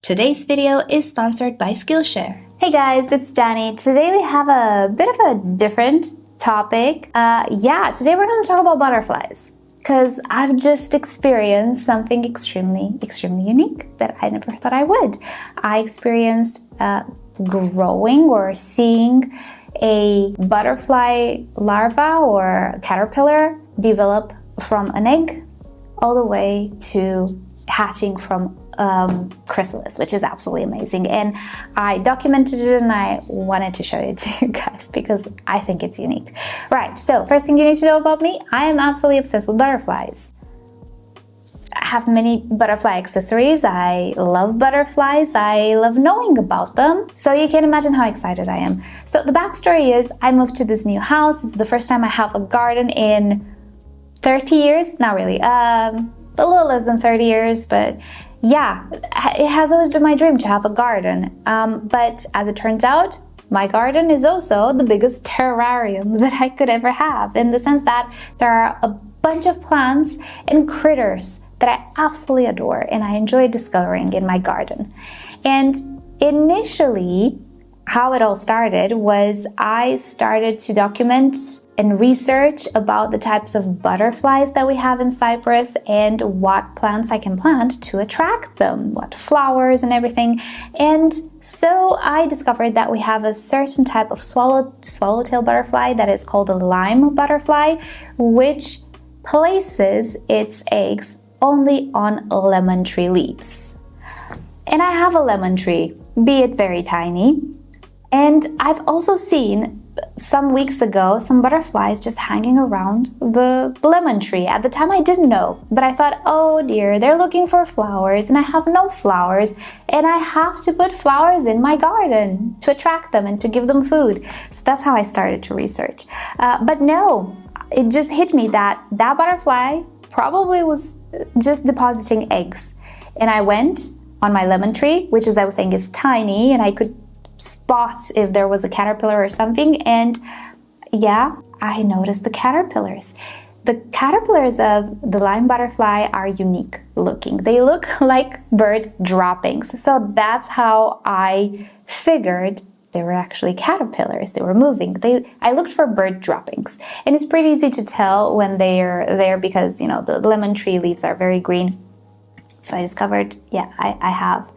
Today's video is sponsored by Skillshare. Hey guys, it's Danny. Today we have a bit of a different topic. Today we're going to talk about butterflies because I've just experienced something extremely unique that I never thought I would. I experienced growing or seeing a butterfly larva or caterpillar develop from an egg all the way to hatching from Chrysalis, which is absolutely amazing. And I documented it and I wanted to show it to you guys because I think it's unique. Right, so first thing you need to know about me, I am absolutely obsessed with butterflies. I have many butterfly accessories. I love butterflies. I love knowing about them. So you can imagine how excited I am. So the backstory is I moved to this new house. It's the first time I have a garden in 30 years. Not really, a little less than 30 years, but yeah, it has always been my dream to have a garden. But as it turns out, my garden is also the biggest terrarium that I could ever have, in the sense that there are a bunch of plants and critters that I absolutely adore and I enjoy discovering in my garden. And initially, how it all started was I started to document and research about the types of butterflies that we have in Cyprus and what plants I can plant to attract them, what flowers and everything. And so I discovered that we have a certain type of swallowtail butterfly that is called a lime butterfly, which places its eggs only on lemon tree leaves. And I have a lemon tree, be it very tiny. And I've also seen some weeks ago some butterflies just hanging around the lemon tree. At the time I didn't know, but I thought, oh dear, they're looking for flowers and I have no flowers and I have to put flowers in my garden to attract them and to give them food. So that's how I started to research. But no, it just hit me that that butterfly probably was just depositing eggs. And I went on my lemon tree, which, as I was saying, is tiny, and I could spot if there was a caterpillar or something, and yeah, I noticed the caterpillars. The caterpillars of the lime butterfly are unique looking. They look like bird droppings. So that's how I figured they were actually caterpillars. They were moving. I looked for bird droppings. And it's pretty easy to tell when they're there because, you know, the lemon tree leaves are very green. So I discovered, yeah, I have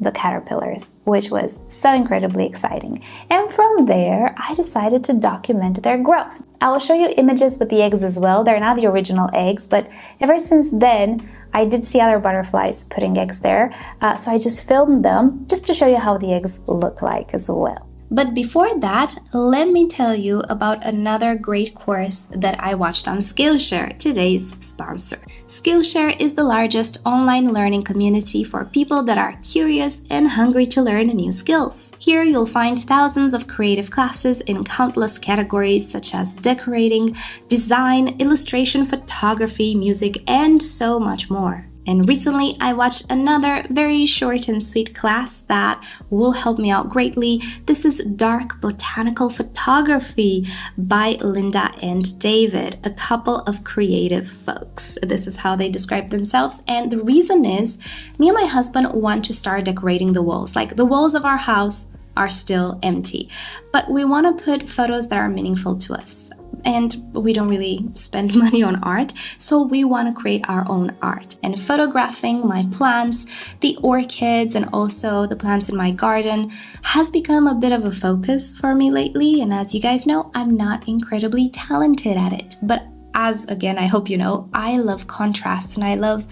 the caterpillars, which was so incredibly exciting. And from there, I decided to document their growth. I will show you images with the eggs as well. They're not the original eggs, but ever since then, I did see other butterflies putting eggs there. So I just filmed them just to show you how the eggs look like as well. But before that, let me tell you about another great course that I watched on Skillshare, today's sponsor. Skillshare is the largest online learning community for people that are curious and hungry to learn new skills. Here you'll find thousands of creative classes in countless categories such as decorating, design, illustration, photography, music, and so much more. And recently, I watched another very short and sweet class that will help me out greatly. This is Dark Botanical Photography by Linda and David, a couple of creative folks. This is how they describe themselves. And the reason is, me and my husband want to start decorating the walls. Like, the walls of our house are still empty, but we want to put photos that are meaningful to us. And we don't really spend money on art, so we want to create our own art. And photographing my plants, the orchids, and also the plants in my garden has become a bit of a focus for me lately. And as you guys know, I'm not incredibly talented at it. But as, again, I hope you know, I love contrast and I love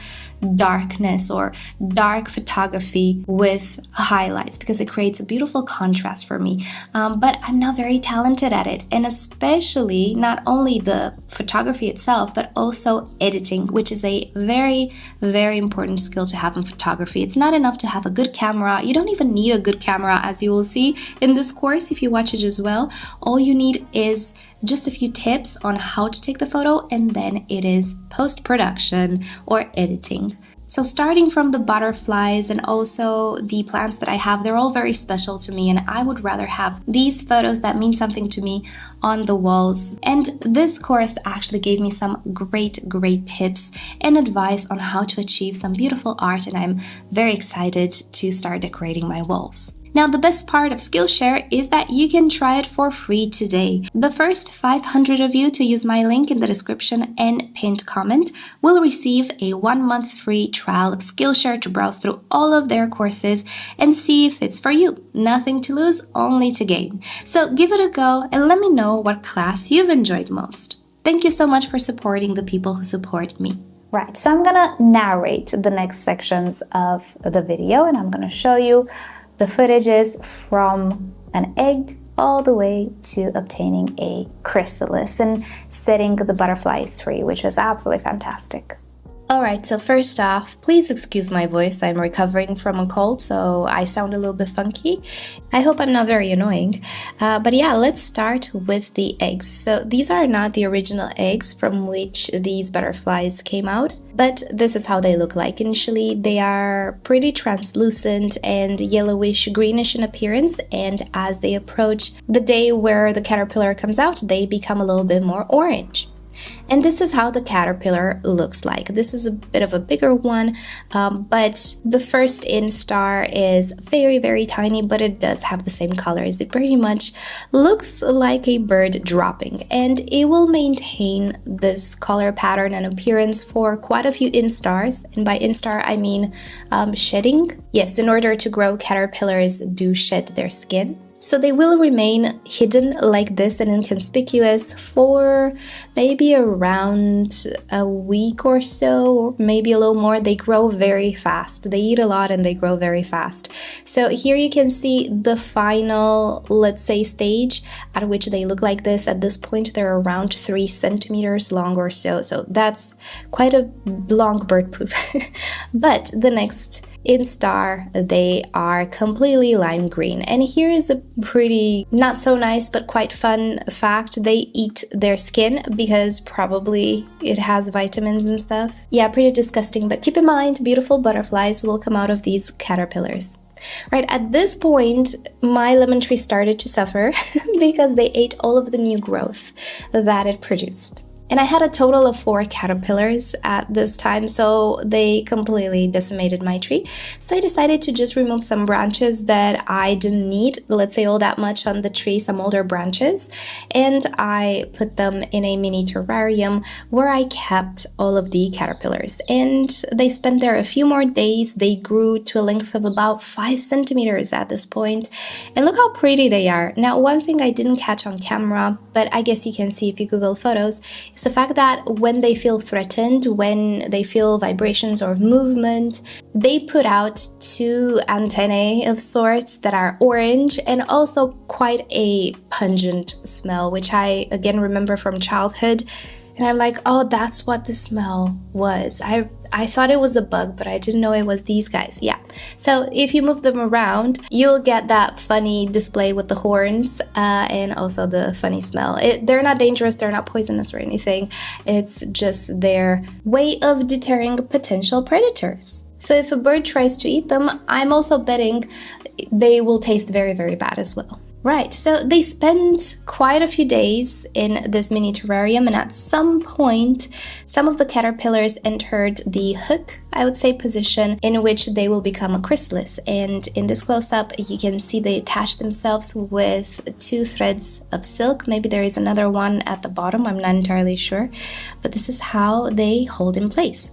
darkness or dark photography with highlights because it creates a beautiful contrast for me. But I'm not very talented at it, and especially not only the photography itself, but also editing, which is a very, very important skill to have in photography. It's not enough to have a good camera. You don't even need a good camera, as you will see in this course if you watch it as well. All you need is just a few tips on how to take the photo, and then it is post-production or editing. So starting from the butterflies and also the plants that I have, they're all very special to me, and I would rather have these photos that mean something to me on the walls. And this course actually gave me some great tips and advice on how to achieve some beautiful art, and I'm very excited to start decorating my walls. Now, the best part of Skillshare is that you can try it for free today. The first 500 of you to use my link in the description and pinned comment will receive a 1-month free trial of Skillshare to browse through all of their courses and see if it's for you. Nothing to lose, only to gain. So give it a go and let me know what class you've enjoyed most. Thank you so much for supporting the people who support me. Right, so I'm gonna narrate the next sections of the video and I'm gonna show you the footages from an egg all the way to obtaining a chrysalis and setting the butterflies free, which was absolutely fantastic. Alright, so first off, please excuse my voice. I'm recovering from a cold, so I sound a little bit funky. I hope I'm not very annoying. But yeah, let's start with the eggs. So these are not the original eggs from which these butterflies came out, but this is how they look like. Initially, they are pretty translucent and yellowish greenish in appearance, and as they approach the day where the caterpillar comes out, they become a little bit more orange. And this is how the caterpillar looks like. This is a bit of a bigger one, but the first instar is very tiny, but it does have the same colors. It pretty much looks like a bird dropping, and it will maintain this color pattern and appearance for quite a few instars. And by instar, I mean shedding. Yes, in order to grow, caterpillars do shed their skin. So they will remain hidden like this and inconspicuous for maybe around a week or so, or maybe a little more. They grow very fast. They eat a lot and they grow very fast. So here you can see the final, let's say, stage at which they look like this. At this point, they're around 3 centimeters long or so. So that's quite a long bird poop. But the next instar, they are completely lime green. And here is a pretty not so nice but quite fun fact. They eat their skin because probably it has vitamins and stuff. Yeah, pretty disgusting, but keep in mind, beautiful butterflies will come out of these caterpillars. Right, at this point, my lemon tree started to suffer because they ate all of the new growth that it produced. And I had a total of 4 caterpillars at this time, so they completely decimated my tree. So I decided to just remove some branches that I didn't need, let's say all that much on the tree, some older branches, and I put them in a mini terrarium where I kept all of the caterpillars. And they spent there a few more days. They grew to a length of about 5 centimeters at this point. And look how pretty they are. Now, one thing I didn't catch on camera, but I guess you can see if you Google photos, is the fact that when they feel threatened, when they feel vibrations or movement, they put out 2 antennae of sorts that are orange and also quite a pungent smell, which I again remember from childhood. And I'm like, oh, that's what the smell was. I thought it was a bug, but I didn't know it was these guys. Yeah. So if you move them around, you'll get that funny display with the horns and also the funny smell. They're not dangerous. They're not poisonous or anything. It's just their way of deterring potential predators. So if a bird tries to eat them, I'm also betting they will taste very bad as well. Right, so they spent quite a few days in this mini terrarium, and at some point, some of the caterpillars entered the hook, I would say, position in which they will become a chrysalis. And in this close-up, you can see they attach themselves with 2 threads of silk. Maybe there is another one at the bottom, I'm not entirely sure. But this is how they hold in place.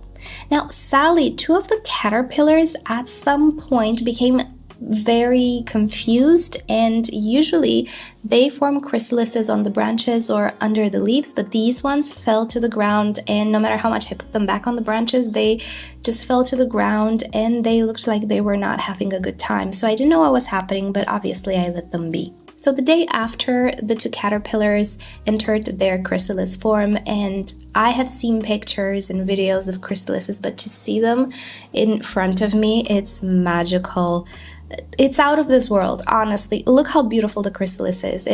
Now, sadly, 2 of the caterpillars at some point became very confused, and usually they form chrysalises on the branches or under the leaves, but these ones fell to the ground, and no matter how much I put them back on the branches, they just fell to the ground and they looked like they were not having a good time. So I didn't know what was happening, but obviously I let them be. So the day after, the 2 caterpillars entered their chrysalis form, and I have seen pictures and videos of chrysalises, but to see them in front of me, it's magical. It's out of this world, honestly. Look how beautiful the chrysalis is.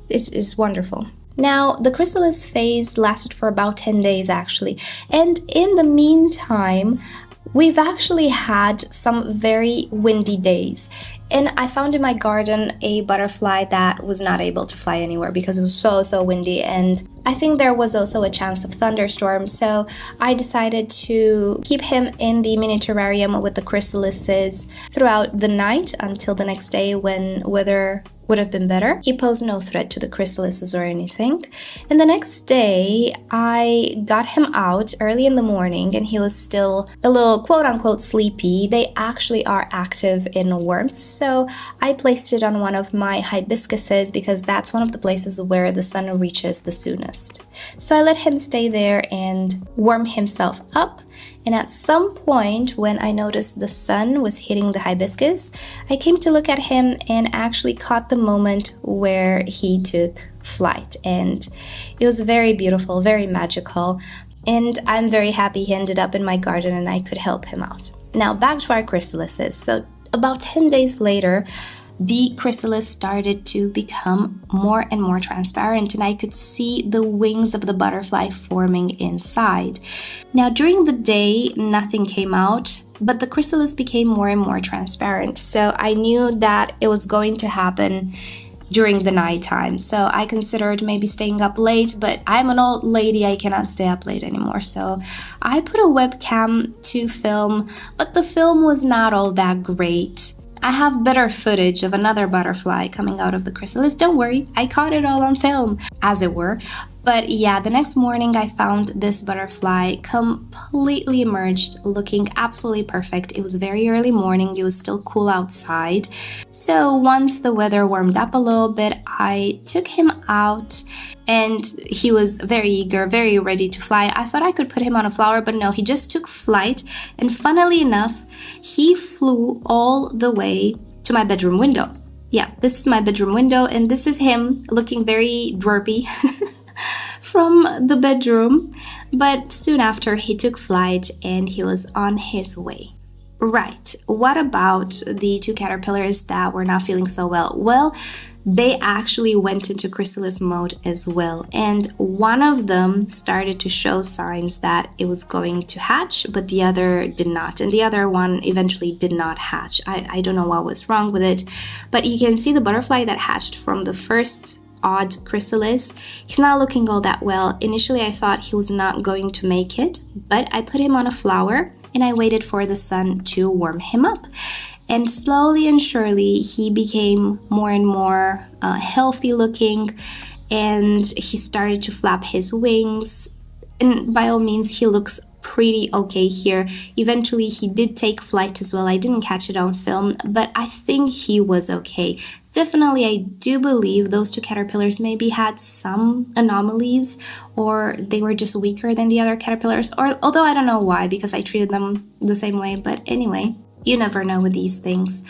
It's wonderful. Now, the chrysalis phase lasted for about 10 days, actually. And in the meantime, We've actually had some very windy days, and I found in my garden a butterfly that was not able to fly anywhere because it was so windy, and I think there was also a chance of thunderstorms, so I decided to keep him in the mini terrarium with the chrysalises throughout the night until the next day when weather would have been better. He posed no threat to the chrysalises or anything. And the next day, I got him out early in the morning and he was still a little quote-unquote sleepy. They actually are active in warmth, so I placed it on one of my hibiscuses because that's one of the places where the sun reaches the soonest. So I let him stay there and warm himself up. And at some point, when I noticed the sun was hitting the hibiscus, I came to look at him and actually caught the moment where he took flight. And it was very beautiful, very magical. And I'm very happy he ended up in my garden and I could help him out. Now back to our chrysalises. So about 10 days later, the chrysalis started to become more and more transparent and I could see the wings of the butterfly forming inside. Now during the day, nothing came out, but the chrysalis became more and more transparent. So I knew that it was going to happen during the nighttime. So I considered maybe staying up late, but I'm an old lady, I cannot stay up late anymore. So I put a webcam to film, but the film was not all that great. I have better footage of another butterfly coming out of the chrysalis. Don't worry, I caught it all on film, as it were. But yeah, the next morning I found this butterfly completely emerged, looking absolutely perfect. It was very early morning, it was still cool outside. So once the weather warmed up a little bit, I took him out and he was very eager, very ready to fly. I thought I could put him on a flower, but no, he just took flight. And funnily enough, he flew all the way to my bedroom window. Yeah, this is my bedroom window and this is him looking very droopy from the bedroom. But soon after, he took flight and he was on his way. Right, what about the two caterpillars that were not feeling so well? Well, they actually went into chrysalis mode as well, and one of them started to show signs that it was going to hatch, but the other did not, and the other one eventually did not hatch. I don't know what was wrong with it, but you can see the butterfly that hatched from the first odd chrysalis. He's not looking all that well. Initially I thought he was not going to make it, but I put him on a flower and I waited for the sun to warm him up. And slowly and surely, he became more and more healthy looking, and he started to flap his wings. And by all means, he looks pretty okay here. Eventually, he did take flight as well. I didn't catch it on film, but I think he was okay. Definitely, I do believe those two caterpillars maybe had some anomalies, or they were just weaker than the other caterpillars, or although I don't know why, because I treated them the same way. But anyway, you never know with these things.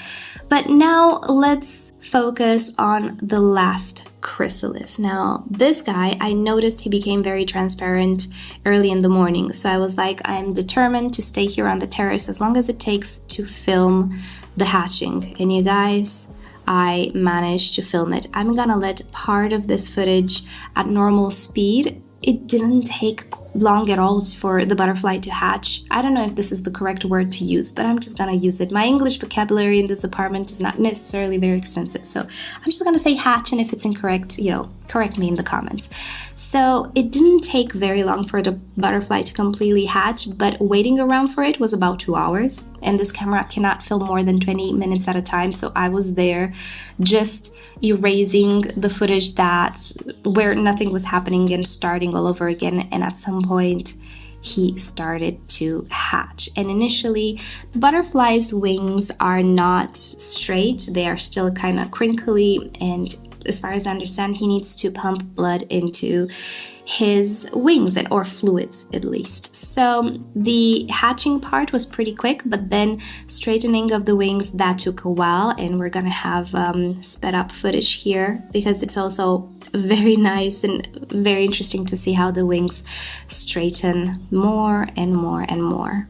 But now let's focus on the last chrysalis. Now, this guy, I noticed he became very transparent early in the morning. So I was like, I'm determined to stay here on the terrace as long as it takes to film the hatching. And you guys, I managed to film it. I'm gonna let part of this footage at normal speed. It didn't take long at all for the butterfly to hatch. I don't know if this is the correct word to use, but I'm just gonna use it. My English vocabulary in this department is not necessarily very extensive, so I'm just gonna say hatch, and if it's incorrect, correct me in the comments. So it didn't take very long for the butterfly to completely hatch, but waiting around for it was about 2 hours, and this camera cannot film more than 20 minutes at a time, so I was there just erasing the footage where nothing was happening and starting all over again. And at some point he started to hatch, and initially the butterfly's wings are not straight, they are still kind of crinkly, and as far as I understand, he needs to pump blood into his wings, or fluids at least. So the hatching part was pretty quick, but then straightening of the wings, that took a while, and we're gonna have sped up footage here because it's also very nice and very interesting to see how the wings straighten more and more and more.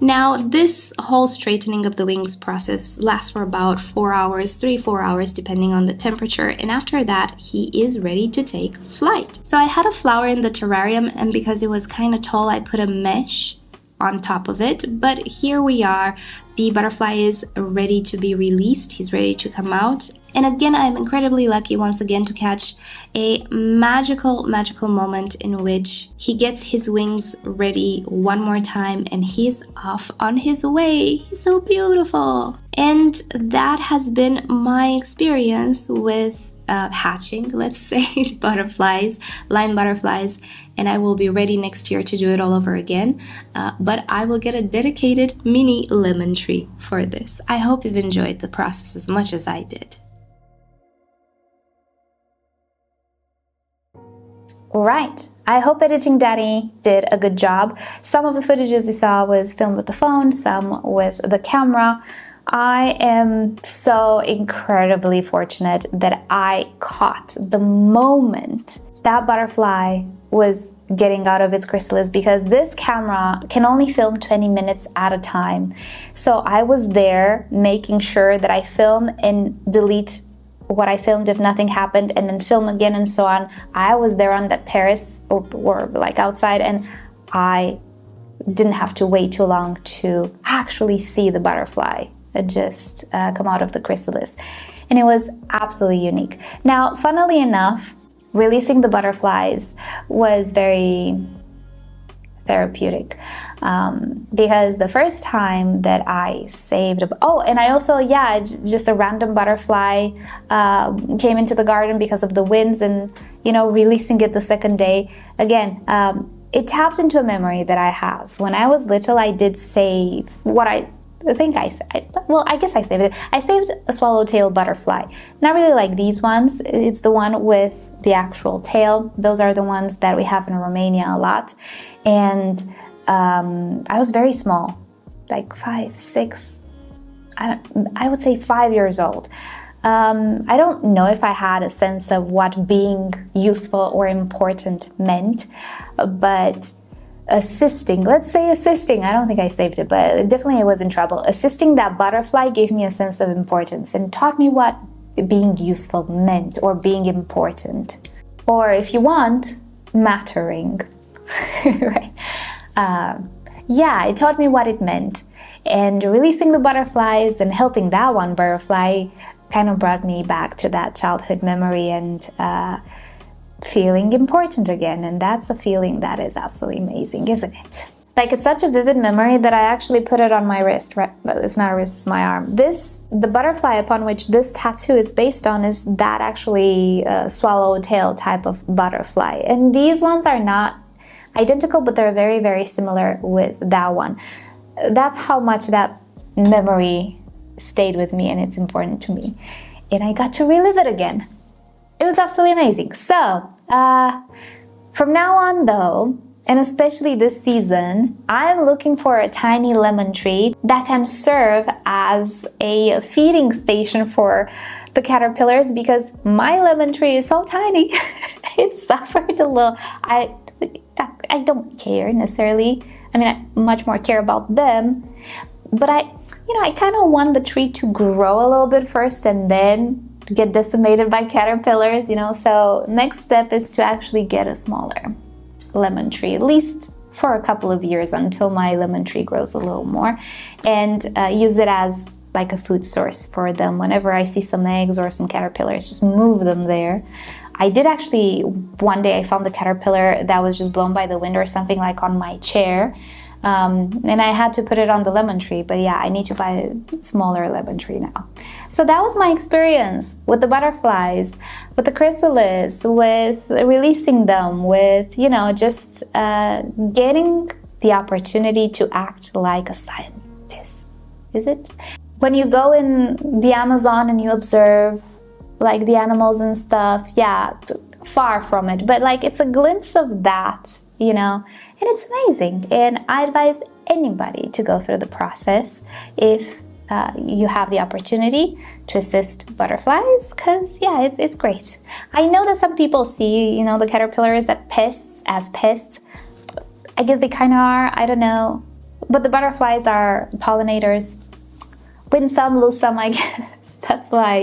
Now, this whole straightening of the wings process lasts for about 4 hours, 3-4 hours, depending on the temperature. And after that, he is ready to take flight. So I had a flower in the terrarium, and because it was kind of tall, I put a mesh on top of it. But here we are. The butterfly is ready to be released. He's ready to come out. And again, I'm incredibly lucky once again to catch a magical moment in which he gets his wings ready one more time and he's off on his way. He's so beautiful. And that has been my experience with hatching, let's say, butterflies, line butterflies, and I will be ready next year to do it all over again. But I will get a dedicated mini lemon tree for this. I hope you've enjoyed the process as much as I did. Right. I hope Editing Daddy did a good job. Some of the footages you saw was filmed with the phone, some with the camera. I am so incredibly fortunate that I caught the moment that butterfly was getting out of its chrysalis, because this camera can only film 20 minutes at a time. So I was there making sure that I film and delete what I filmed if nothing happened, and then film again and so on. I was there on that terrace or like outside, and I didn't have to wait too long to actually see the butterfly just come out of the chrysalis. And it was absolutely unique. Now, funnily enough, releasing the butterflies was very therapeutic, because the first time that I saved, and I also, just a random butterfly came into the garden because of the winds, and releasing it the second day, again, it tapped into a memory that I have. When I was little, I did save what I guess I saved it. I saved a swallowtail butterfly. Not really like these ones. It's the one with the actual tail. Those are the ones that we have in Romania a lot. And I was very small, like 5, 6, I would say 5 years old. I don't know if I had a sense of what being useful or important meant, but assisting, I don't think I saved it, but definitely I was in trouble. Assisting that butterfly gave me a sense of importance and taught me what being useful meant, or being important, or if you want, mattering. Right? It taught me what it meant. And releasing the butterflies and helping that one butterfly kind of brought me back to that childhood memory and feeling important again. And that's a feeling that is absolutely amazing, isn't it? Like, it's such a vivid memory that I actually put it on my wrist. Right? It's not a wrist, it's my arm. The butterfly upon which this tattoo is based on is that actually swallowtail type of butterfly. And these ones are not identical, but they're very, very similar with that one. That's how much that memory stayed with me, and it's important to me. And I got to relive it again. It was absolutely amazing. So, from now on though, and especially this season, I'm looking for a tiny lemon tree that can serve as a feeding station for the caterpillars, because my lemon tree is so tiny. It suffered a little. I don't care necessarily. I mean, I much more care about them, but I kind of want the tree to grow a little bit first and then get decimated by caterpillars, so next step is to actually get a smaller lemon tree, at least for a couple of years until my lemon tree grows a little more, and use it as like a food source for them. Whenever I see some eggs or some caterpillars, just move them there. I did actually, one day I found the caterpillar that was just blown by the wind or something, like on my chair. And I had to put it on the lemon tree, but I need to buy a smaller lemon tree now. So that was my experience with the butterflies, with the chrysalis, with releasing them, with, just getting the opportunity to act like a scientist. Is it? When you go in the Amazon and you observe like the animals and stuff, far from it, but like it's a glimpse of that, and it's amazing. And I advise anybody to go through the process if you have the opportunity to assist butterflies, because it's great. I know that some people see the caterpillars as pests. I guess they kind of are, I don't know, but the butterflies are pollinators. Win some, lose some, I guess. That's why,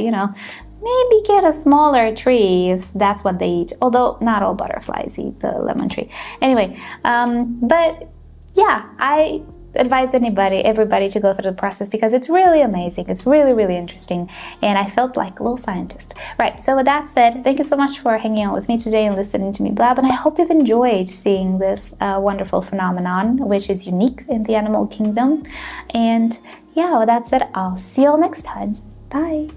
maybe get a smaller tree if that's what they eat. Although not all butterflies eat the lemon tree. Anyway, but yeah, I advise everybody to go through the process because it's really amazing. It's really, really interesting. And I felt like a little scientist. Right, so with that said, thank you so much for hanging out with me today and listening to me blab. And I hope you've enjoyed seeing this wonderful phenomenon, which is unique in the animal kingdom. And yeah, with that said, I'll see you all next time. Bye.